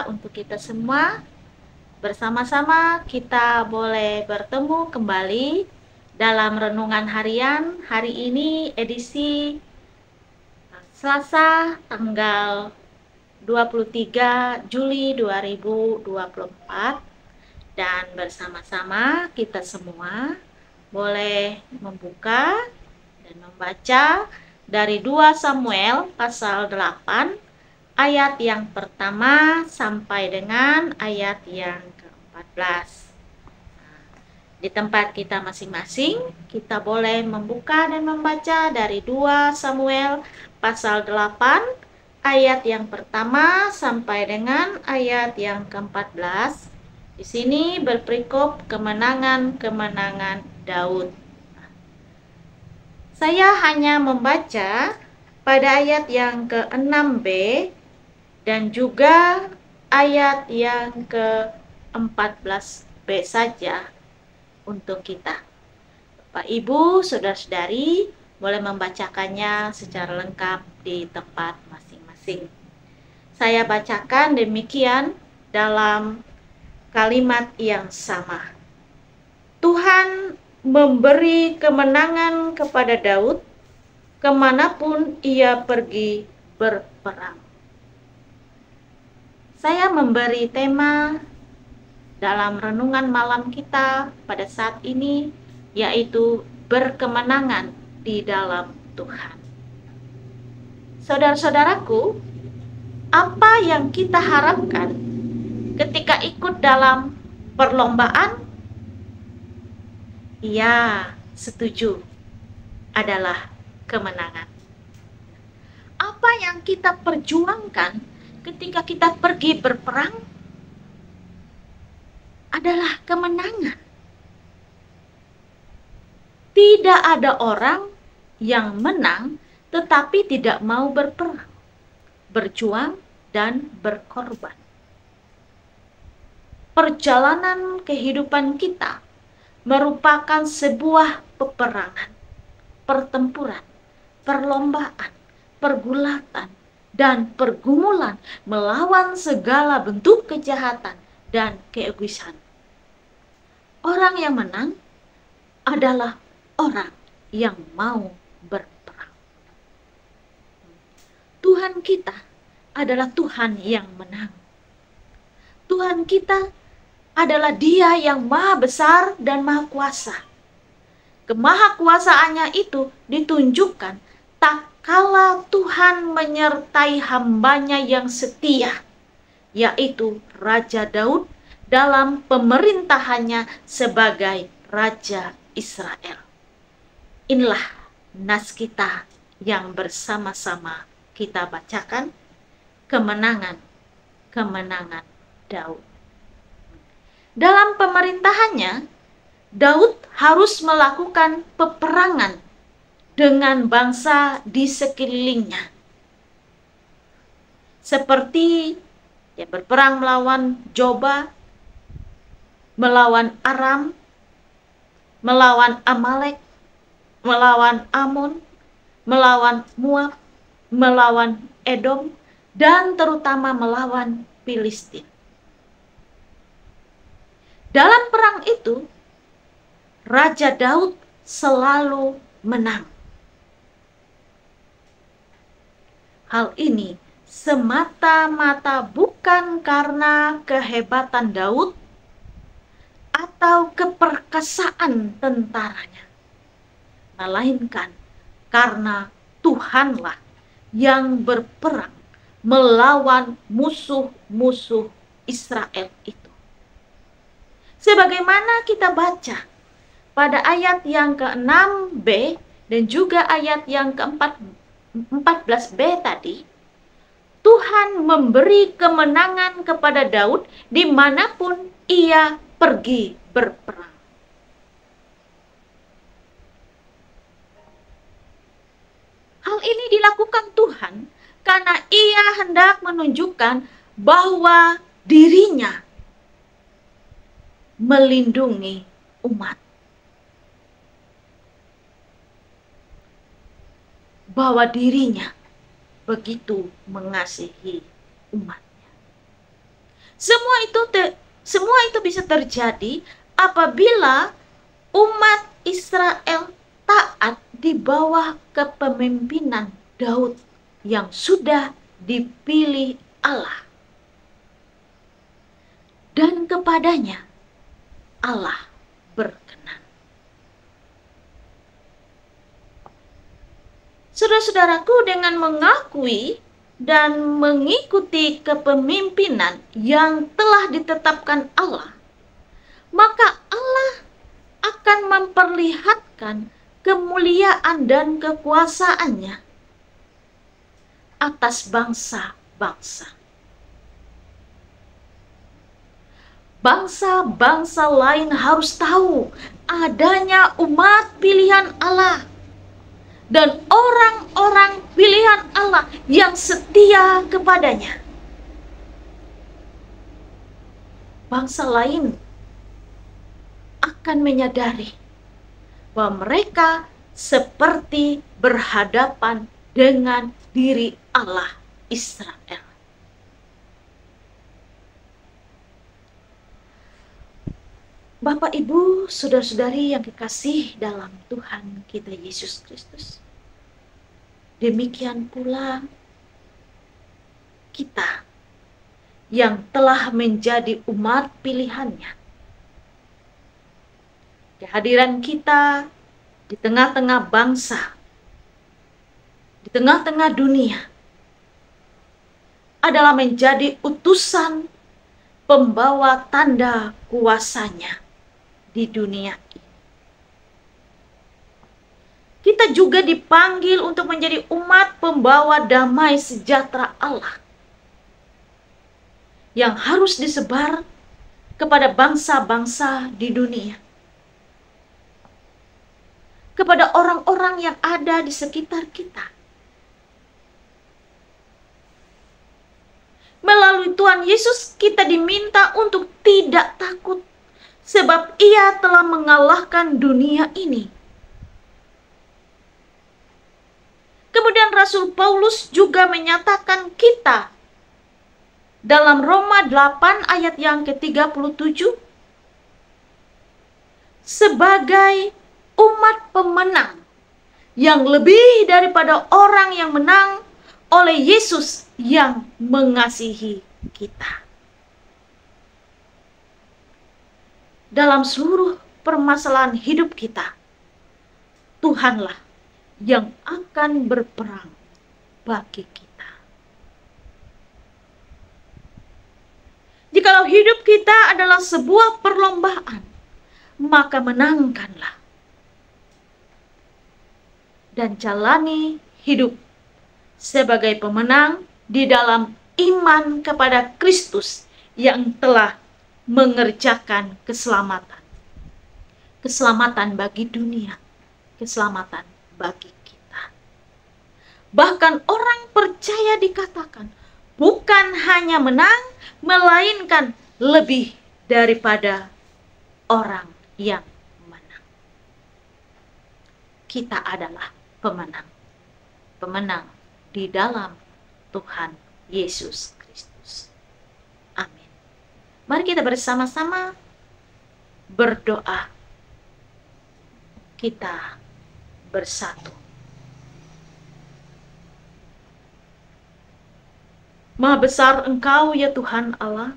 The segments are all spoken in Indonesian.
untuk kita semua. Bersama-sama kita boleh bertemu kembali dalam renungan harian hari ini edisi Selasa tanggal 23 Juli 2024, dan bersama-sama kita semua boleh membuka dan membaca dari 2 Samuel pasal 8 ayat yang pertama sampai dengan ayat yang ke-14. Di tempat kita masing-masing, kita boleh membuka dan membaca dari 2 Samuel pasal 8 ayat yang pertama sampai dengan ayat yang ke-14. Di sini berperikop kemenangan-kemenangan Daud. Saya hanya membaca pada ayat yang ke-6b dan juga ayat yang ke-14b saja untuk kita. Bapak, Ibu, saudara-saudari boleh membacakannya secara lengkap di tempat masing-masing. Saya bacakan demikian dalam kalimat yang sama. Tuhan memberi kemenangan kepada Daud kemanapun ia pergi berperang. Saya memberi tema dalam renungan malam kita pada saat ini, yaitu berkemenangan di dalam Tuhan. Saudara-saudaraku, apa yang kita harapkan ketika ikut dalam perlombaan? Ya, setuju, adalah kemenangan. Apa yang kita perjuangkan ketika kita pergi berperang adalah kemenangan. Tidak ada orang yang menang tetapi tidak mau berperang, berjuang, dan berkorban. Perjalanan kehidupan kita merupakan sebuah peperangan, pertempuran, perlombaan, pergulatan, dan pergumulan melawan segala bentuk kejahatan dan keegoisan. Orang yang menang adalah orang yang mau berperang. Tuhan kita adalah Tuhan yang menang. Tuhan kita adalah Dia yang maha besar dan maha kuasa. Kemahakuasaannya itu ditunjukkan tak kala Tuhan menyertai hambanya yang setia, yaitu Raja Daud dalam pemerintahannya sebagai Raja Israel. Inilah nas kita yang bersama-sama kita bacakan, kemenangan Daud. Dalam pemerintahannya, Daud harus melakukan peperangan dengan bangsa di sekelilingnya. Seperti berperang melawan Joba, melawan Aram, melawan Amalek, melawan Amon, melawan Moab, melawan Edom, dan terutama melawan Filistin. Dalam perang itu, Raja Daud selalu menang. Hal ini semata-mata bukan karena kehebatan Daud atau keperkasaan tentaranya, melainkan karena Tuhanlah yang berperang melawan musuh-musuh Israel itu. Sebagaimana kita baca pada ayat yang ke-6b dan juga ayat yang ke-14b tadi, Tuhan memberi kemenangan kepada Daud dimanapun ia pergi berperang. Hal ini dilakukan Tuhan karena ia hendak menunjukkan bahwa dirinya melindungi umat. Bahwa dirinya begitu mengasihi umatnya. Semua itu bisa terjadi apabila umat Israel taat di bawah kepemimpinan Daud yang sudah dipilih Allah. Dan kepadanya Allah berkenan. Saudara-saudaraku, dengan mengakui dan mengikuti kepemimpinan yang telah ditetapkan Allah, maka Allah akan memperlihatkan kemuliaan dan kekuasaannya atas bangsa-bangsa. Bangsa-bangsa lain harus tahu adanya umat pilihan Allah dan orang-orang pilihan Allah yang setia kepadanya. Bangsa lain akan menyadari bahwa mereka seperti berhadapan dengan diri Allah Israel. Bapak, Ibu, saudara-saudari yang kekasih dalam Tuhan kita Yesus Kristus. Demikian pula kita yang telah menjadi umat pilihannya. Kehadiran kita di tengah-tengah bangsa, di tengah-tengah dunia, adalah menjadi utusan pembawa tanda kuasanya di dunia ini. Kita juga dipanggil untuk menjadi umat pembawa damai sejahtera Allah yang harus disebar kepada bangsa-bangsa di dunia, kepada orang-orang yang ada di sekitar kita. Melalui Tuhan Yesus kita diminta untuk tidak takut, sebab Ia telah mengalahkan dunia ini. Kemudian Rasul Paulus juga menyatakan kita dalam Roma 8 ayat yang ke-37 sebagai umat pemenang yang lebih daripada orang yang menang oleh Yesus yang mengasihi kita. Dalam seluruh permasalahan hidup kita, Tuhanlah yang akan berperang bagi kita. Jikalau hidup kita adalah sebuah perlombaan, maka menangkanlah dan jalani hidup sebagai pemenang di dalam iman kepada Kristus yang telah mengerjakan keselamatan. Keselamatan bagi dunia, keselamatan bagi kita. Bahkan orang percaya dikatakan bukan hanya menang, melainkan lebih daripada orang yang menang. Kita adalah pemenang. Pemenang di dalam Tuhan Yesus Kristus. Amin. Mari kita bersama-sama berdoa. Kita bersatu. Maha besar Engkau ya Tuhan Allah.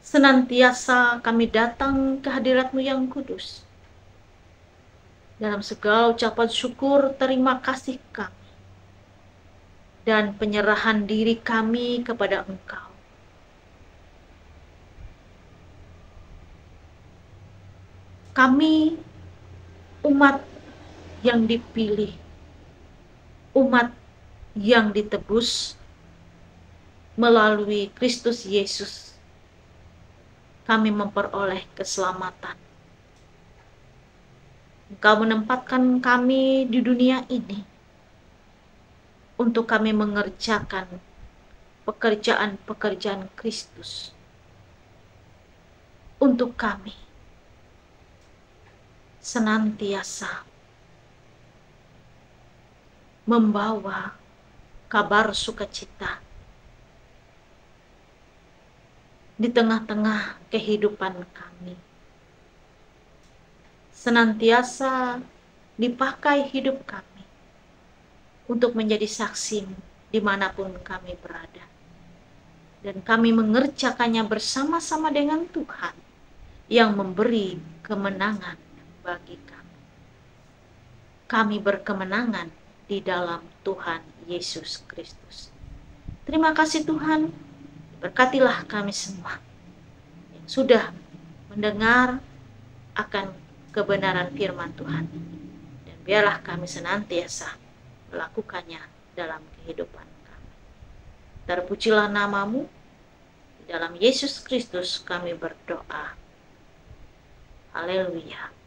Senantiasa kami datang ke hadirat-Mu yang kudus. Dalam segala ucapan syukur, terima kasih kami, dan penyerahan diri kami kepada Engkau. Kami umat yang dipilih, umat yang ditebus melalui Kristus Yesus. Kami memperoleh keselamatan. Engkau menempatkan kami di dunia ini untuk kami mengerjakan pekerjaan-pekerjaan Kristus. Untuk kami senantiasa membawa kabar sukacita di tengah-tengah kehidupan kami. Senantiasa dipakai hidup kami untuk menjadi saksi dimanapun kami berada. Dan kami mengerjakannya bersama-sama dengan Tuhan yang memberi kemenangan bagi kami. Kami berkemenangan di dalam Tuhan Yesus Kristus. Terima kasih Tuhan, berkatilah kami semua yang sudah mendengar akan kebenaran firman Tuhan. Dan biarlah kami senantiasa melakukannya dalam kehidupan kami. Terpujilah namamu, di dalam Yesus Kristus kami berdoa. Haleluya.